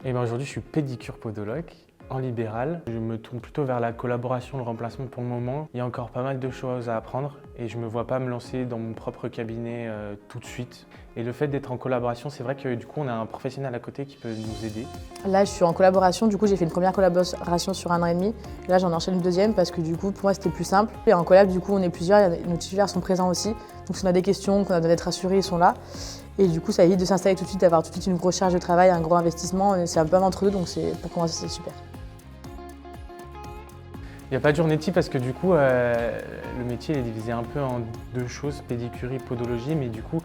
Et ben aujourd'hui, je suis pédicure-podologue en libéral. Je me tourne plutôt vers la collaboration, le remplacement pour le moment. Il y a encore pas mal de choses à apprendre et je ne me vois pas me lancer dans mon propre cabinet tout de suite. Et le fait d'être en collaboration, c'est vrai que du coup, on a un professionnel à côté qui peut nous aider. Là, je suis en collaboration. Du coup, j'ai fait une première collaboration sur 1 an et demi. Et là, j'en enchaîne une deuxième parce que du coup, pour moi, c'était plus simple. Et en collab, du coup, on est plusieurs. Nos titulaires sont présents aussi. Donc, si on a des questions, qu'on a besoin d'être rassurés, ils sont là. Et du coup, ça évite de s'installer tout de suite, d'avoir tout de suite une grosse charge de travail, un gros investissement. C'est un peu un entre-deux, donc pour commencer, c'est super. Il n'y a pas de journée type parce que du coup, le métier est divisé un peu en deux choses, pédicurie, podologie, mais du coup,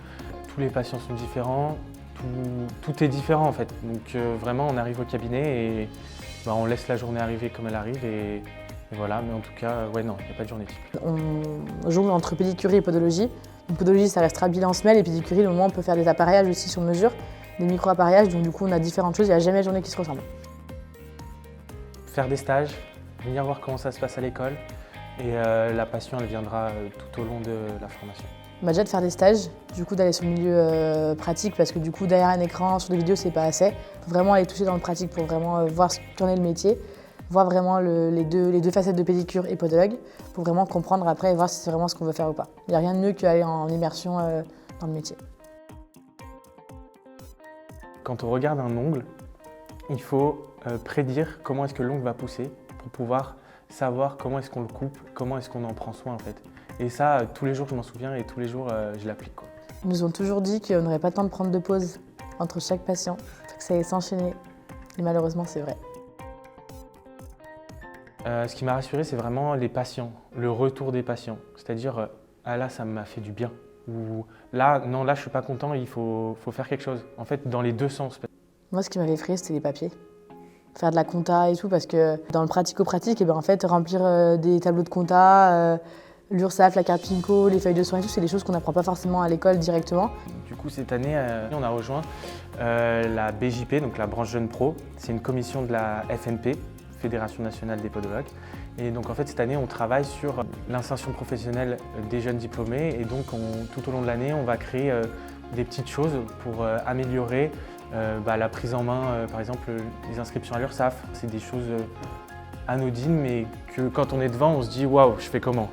tous les patients sont différents, tout est différent en fait. Donc vraiment, on arrive au cabinet et on laisse la journée arriver comme elle arrive et voilà. Mais en tout cas, ouais, non, il n'y a pas de journée type. On joue entre pédicurie et podologie. Donc, podologie, ça restera bilan semelle et pédicurie, le moment où on peut faire des appareillages aussi sur mesure, des micro-appareillages. Donc du coup, on a différentes choses, il n'y a jamais de journée qui se ressemble. Faire des stages, venir voir comment ça se passe à l'école et la passion, elle viendra tout au long de la formation. Déjà de faire des stages, du coup d'aller sur le milieu pratique parce que du coup derrière un écran, sur des vidéos, c'est pas assez. Il faut vraiment aller toucher dans le pratique pour vraiment voir ce qu'en est le métier, voir vraiment les deux facettes de pédicure et podologue pour vraiment comprendre après et voir si c'est vraiment ce qu'on veut faire ou pas. Il n'y a rien de mieux qu'aller en immersion dans le métier. Quand on regarde un ongle, il faut prédire comment est-ce que l'ongle va pousser pour pouvoir savoir comment est-ce qu'on le coupe, comment est-ce qu'on en prend soin en fait. Et ça, tous les jours je m'en souviens et tous les jours je l'applique. Ils nous ont toujours dit qu'on n'aurait pas le temps de prendre de pause entre chaque patient, que ça allait s'enchaîner. Et malheureusement, c'est vrai. Ce qui m'a rassuré, c'est vraiment les patients, le retour des patients. C'est-à-dire, ah là, ça m'a fait du bien. Ou là, non, là, je suis pas content, il faut faire quelque chose. En fait, dans les deux sens. Moi, ce qui m'avait effrayé, c'était les papiers. Faire de la compta et tout, parce que dans le pratico-pratique, en fait, remplir des tableaux de compta, l'URSSAF, la carte PINCO, les feuilles de soins et tout, c'est des choses qu'on n'apprend pas forcément à l'école directement. Du coup, cette année, on a rejoint la BJP, donc la branche Jeunes Pro. C'est une commission de la FNP, Fédération Nationale des Podologues. Et donc, en fait, cette année, on travaille sur l'insertion professionnelle des jeunes diplômés. Et donc, tout au long de l'année, on va créer des petites choses pour améliorer la prise en main, par exemple, les inscriptions à l'URSSAF. C'est des choses anodines, mais que quand on est devant, on se dit « waouh, je fais comment ?»